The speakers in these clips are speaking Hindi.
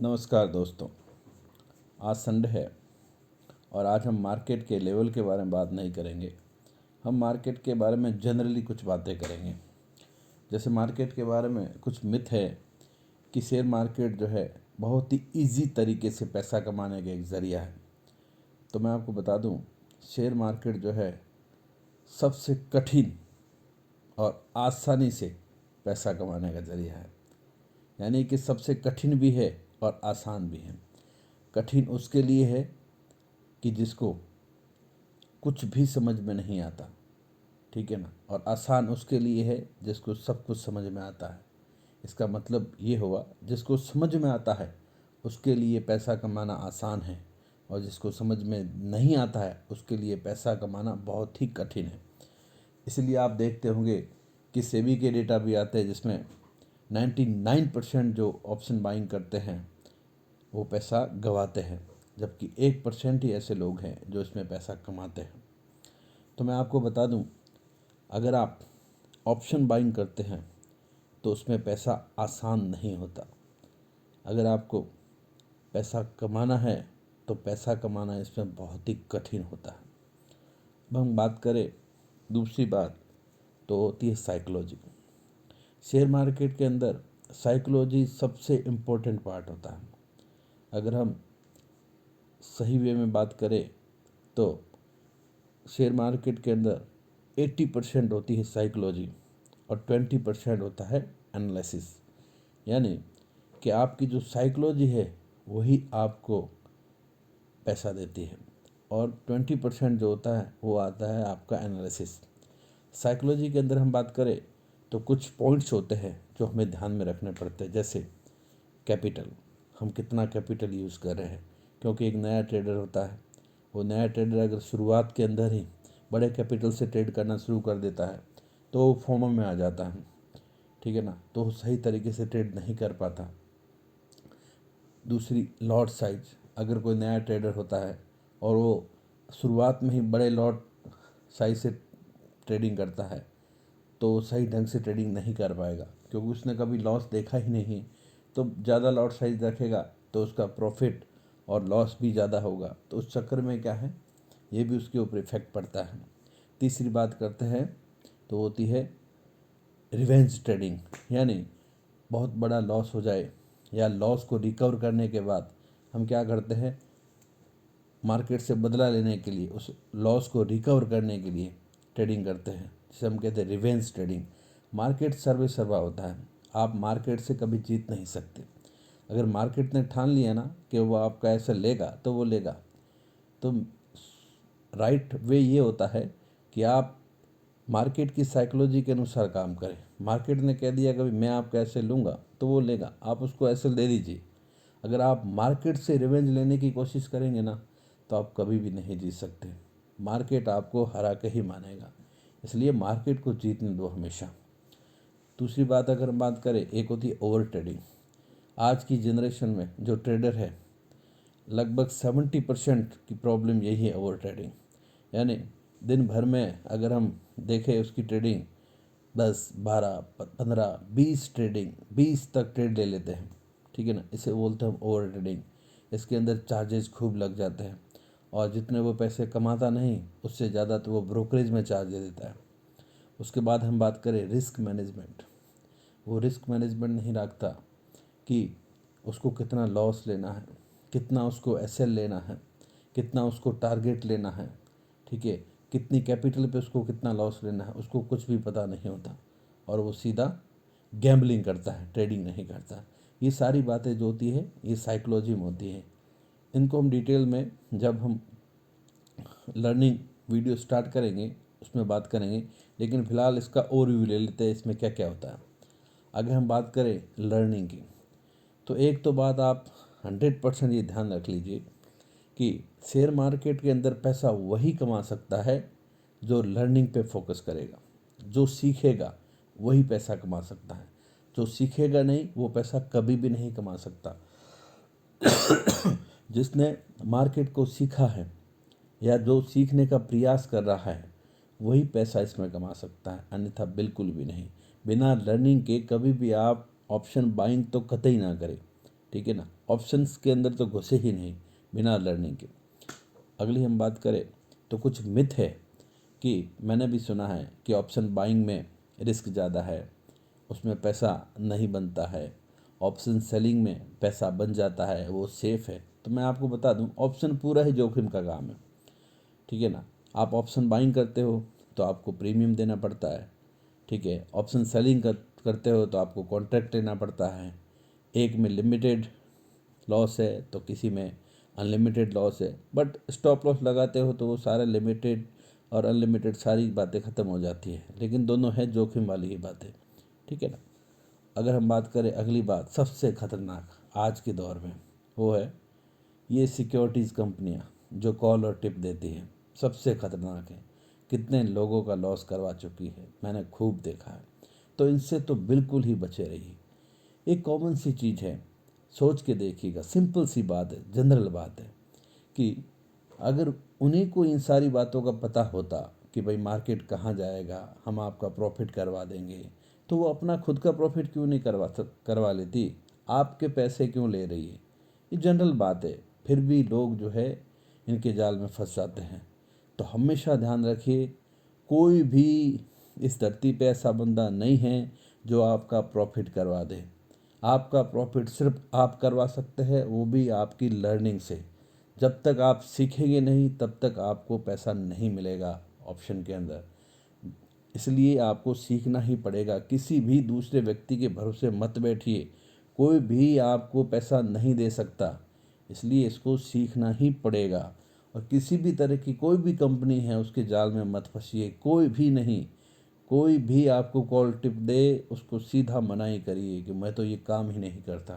नमस्कार दोस्तों। आज संडे है और आज हम मार्केट के लेवल के बारे में बात नहीं करेंगे। हम मार्केट के बारे में जनरली कुछ बातें करेंगे। जैसे मार्केट के बारे में कुछ मिथ है कि शेयर मार्केट जो है बहुत ही इजी तरीके से पैसा कमाने का एक ज़रिया है। तो मैं आपको बता दूं, शेयर मार्केट जो है सबसे कठिन और आसानी से पैसा कमाने का ज़रिया है। यानी कि सबसे कठिन भी है और आसान भी है। कठिन उसके लिए है कि जिसको कुछ भी समझ में नहीं आता, ठीक है ना, और आसान उसके लिए है जिसको सब कुछ समझ में आता है। इसका मतलब ये हुआ, जिसको समझ में आता है उसके लिए पैसा कमाना आसान है, और जिसको समझ में नहीं आता है उसके लिए पैसा कमाना बहुत ही कठिन है। इसलिए आप देखते होंगे कि सेबी के डेटा भी आते हैं जिसमें 99% जो ऑप्शन बाइंग करते हैं वो पैसा गंवाते हैं, जबकि 1% ही ऐसे लोग हैं जो इसमें पैसा कमाते हैं। तो मैं आपको बता दूं, अगर आप ऑप्शन बाइंग करते हैं तो उसमें पैसा आसान नहीं होता। अगर आपको पैसा कमाना है तो पैसा कमाना इसमें बहुत ही कठिन होता है। अब हम बात करें दूसरी बात, तो होती है साइकोलॉजी। शेयर मार्केट के अंदर साइकोलॉजी सबसे इम्पोर्टेंट पार्ट होता है। अगर हम सही वे में बात करें तो शेयर मार्केट के अंदर 80% होती है साइकोलॉजी और 20% होता है एनालिसिस। यानी कि आपकी जो साइकोलॉजी है वही आपको पैसा देती है, और 20% जो होता है वो आता है आपका एनालिसिस। साइकोलॉजी के अंदर हम बात करें तो कुछ पॉइंट्स होते हैं जो हमें ध्यान में रखने पड़ते हैं। जैसे कैपिटल, हम कितना कैपिटल यूज़ कर रहे हैं, क्योंकि एक नया ट्रेडर होता है, वो नया ट्रेडर अगर शुरुआत के अंदर ही बड़े कैपिटल से ट्रेड करना शुरू कर देता है तो वो फोमो में आ जाता है, ठीक है ना, तो सही तरीके से ट्रेड नहीं कर पाता। दूसरी, लॉट साइज, अगर कोई नया ट्रेडर होता है और वो शुरुआत में ही बड़े लॉट साइज से ट्रेडिंग करता है तो सही ढंग से ट्रेडिंग नहीं कर पाएगा, क्योंकि उसने कभी लॉस देखा ही नहीं। तो ज़्यादा लॉट साइज रखेगा तो उसका प्रॉफिट और लॉस भी ज़्यादा होगा, तो उस चक्कर में क्या है, ये भी उसके ऊपर इफेक्ट पड़ता है। तीसरी बात करते हैं तो होती है रिवेंज ट्रेडिंग। यानी बहुत बड़ा लॉस हो जाए या लॉस को रिकवर करने के बाद हम क्या करते हैं, मार्केट से बदला लेने के लिए, उस लॉस को रिकवर करने के लिए ट्रेडिंग करते हैं, जिसे हम कहते हैं रिवेंज ट्रेडिंग। मार्केट सर्वे सर्वा होता है, आप मार्केट से कभी जीत नहीं सकते। अगर मार्केट ने ठान लिया ना कि वो आपका ऐसा लेगा तो वो लेगा। तो राइट वे ये होता है कि आप मार्केट की साइकोलॉजी के अनुसार काम करें। मार्केट ने कह दिया कभी मैं आपका ऐसे लूँगा तो वो लेगा, आप उसको ऐसे दे दीजिए। अगर आप मार्केट से रिवेंज लेने की कोशिश करेंगे ना तो आप कभी भी नहीं जीत सकते। मार्केट आपको हरा के ही मानेगा, इसलिए मार्केट को जीतने दो हमेशा। दूसरी बात अगर हम बात करें, एक होती है ओवर ट्रेडिंग। आज की जनरेशन में जो ट्रेडर है, लगभग 70% की प्रॉब्लम यही है, ओवर ट्रेडिंग। यानी दिन भर में अगर हम देखें उसकी ट्रेडिंग 10, 12, 15, 20 तक ट्रेड ले लेते हैं, ठीक है ना, इसे बोलते हैं हम ओवर ट्रेडिंग। इसके अंदर चार्जेस खूब लग जाते हैं, और जितने वो पैसे कमाता नहीं उससे ज़्यादा तो वो ब्रोकरेज में चार्ज दे देता है। उसके बाद हम बात करें रिस्क मैनेजमेंट, वो रिस्क मैनेजमेंट नहीं रखता कि उसको कितना लॉस लेना है, कितना उसको एसएल लेना है, कितना उसको टारगेट लेना है, ठीक है, कितनी कैपिटल पे उसको कितना लॉस लेना है, उसको कुछ भी पता नहीं होता, और वो सीधा गैम्बलिंग करता है, ट्रेडिंग नहीं करता। ये सारी बातें जो होती है ये साइकोलॉजी में होती है। इनको हम डिटेल में जब हम लर्निंग वीडियो स्टार्ट करेंगे उसमें बात करेंगे, लेकिन फ़िलहाल इसका ओवरव्यू ले लेते हैं इसमें क्या क्या होता है। अगर हम बात करें लर्निंग की, तो एक तो बात आप 100% ये ध्यान रख लीजिए कि शेयर मार्केट के अंदर पैसा वही कमा सकता है जो लर्निंग पे फोकस करेगा। जो सीखेगा वही पैसा कमा सकता है, जो सीखेगा नहीं वो पैसा कभी भी नहीं कमा सकता। जिसने मार्केट को सीखा है या जो सीखने का प्रयास कर रहा है वही पैसा इसमें कमा सकता है, अन्यथा बिल्कुल भी नहीं। बिना लर्निंग के कभी भी आप ऑप्शन बाइंग तो कतई ना करें, ठीक है ना। ऑप्शंस के अंदर तो घुसे ही नहीं बिना लर्निंग के। अगली हम बात करें तो कुछ मिथ है कि मैंने भी सुना है कि ऑप्शन बाइंग में रिस्क ज़्यादा है, उसमें पैसा नहीं बनता है, ऑप्शन सेलिंग में पैसा बन जाता है, वो सेफ़ है। तो मैं आपको बता दूं, ऑप्शन पूरा ही जोखिम का काम है, ठीक है ना। आप ऑप्शन बाइंग करते हो तो आपको प्रीमियम देना पड़ता है, ठीक है। ऑप्शन सेलिंग करते हो तो आपको कॉन्ट्रैक्ट लेना पड़ता है। एक में लिमिटेड लॉस है तो किसी में अनलिमिटेड लॉस है, बट स्टॉप लॉस लगाते हो तो वो सारा लिमिटेड और अनलिमिटेड सारी बातें ख़त्म हो जाती है, लेकिन दोनों है जोखिम वाली ही बातें, ठीक है ना। अगर हम बात करें अगली बात सबसे खतरनाक आज के दौर में, वो है ये सिक्योरिटीज़ कंपनियां जो कॉल और टिप देती हैं, सबसे खतरनाक है। कितने लोगों का लॉस करवा चुकी है, मैंने खूब देखा है। तो इनसे तो बिल्कुल ही बचे रहिए। एक कॉमन सी चीज़ है, सोच के देखिएगा, सिंपल सी बात है, जनरल बात है कि अगर उन्हीं को इन सारी बातों का पता होता कि भाई मार्केट कहाँ जाएगा, हम आपका प्रॉफिट करवा देंगे, तो वो अपना खुद का प्रॉफिट क्यों नहीं करवा लेती, आपके पैसे क्यों ले रही है। ये जनरल बात है, फिर भी लोग जो है इनके जाल में फंस जाते हैं। तो हमेशा ध्यान रखिए, कोई भी इस धरती पे ऐसा बंदा नहीं है जो आपका प्रॉफिट करवा दे। आपका प्रॉफिट सिर्फ आप करवा सकते हैं, वो भी आपकी लर्निंग से। जब तक आप सीखेंगे नहीं तब तक आपको पैसा नहीं मिलेगा ऑप्शन के अंदर। इसलिए आपको सीखना ही पड़ेगा। किसी भी दूसरे व्यक्ति के भरोसे मत बैठिए, कोई भी आपको पैसा नहीं दे सकता, इसलिए इसको सीखना ही पड़ेगा। और किसी भी तरह की कोई भी कंपनी है उसके जाल में मत फंसिए, कोई भी नहीं। कोई भी आपको कॉल टिप दे उसको सीधा मना ही करिए कि मैं तो ये काम ही नहीं करता,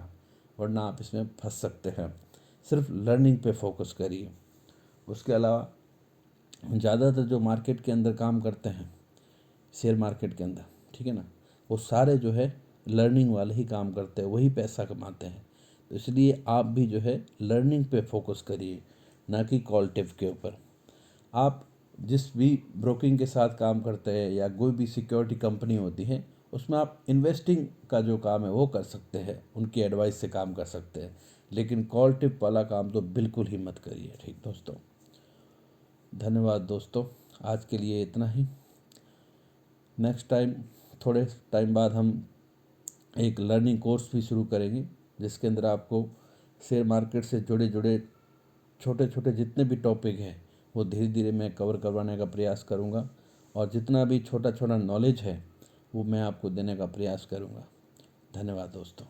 वरना आप इसमें फंस सकते हैं। सिर्फ लर्निंग पे फोकस करिए। उसके अलावा ज़्यादातर जो मार्केट के अंदर काम करते हैं, शेयर मार्केट के अंदर, ठीक है ना, वो सारे जो है लर्निंग वाले ही काम करते हैं, वही पैसा कमाते हैं। तो इसलिए आप भी जो है लर्निंग पे फोकस करिए, ना कि कॉल टिप के ऊपर। आप जिस भी ब्रोकिंग के साथ काम करते हैं या कोई भी सिक्योरिटी कंपनी होती है, उसमें आप इन्वेस्टिंग का जो काम है वो कर सकते हैं, उनकी एडवाइस से काम कर सकते हैं, लेकिन कॉल टिप वाला काम तो बिल्कुल ही मत करिए। ठीक दोस्तों, धन्यवाद दोस्तों, आज के लिए इतना ही। नेक्स्ट टाइम, थोड़े टाइम बाद हम एक लर्निंग कोर्स भी शुरू करेंगे, जिसके अंदर आपको शेयर मार्केट से जुड़े जुड़े छोटे छोटे जितने भी टॉपिक हैं वो धीरे धीरे मैं कवर करवाने का प्रयास करूँगा, और जितना भी छोटा छोटा नॉलेज है वो मैं आपको देने का प्रयास करूँगा। धन्यवाद दोस्तों।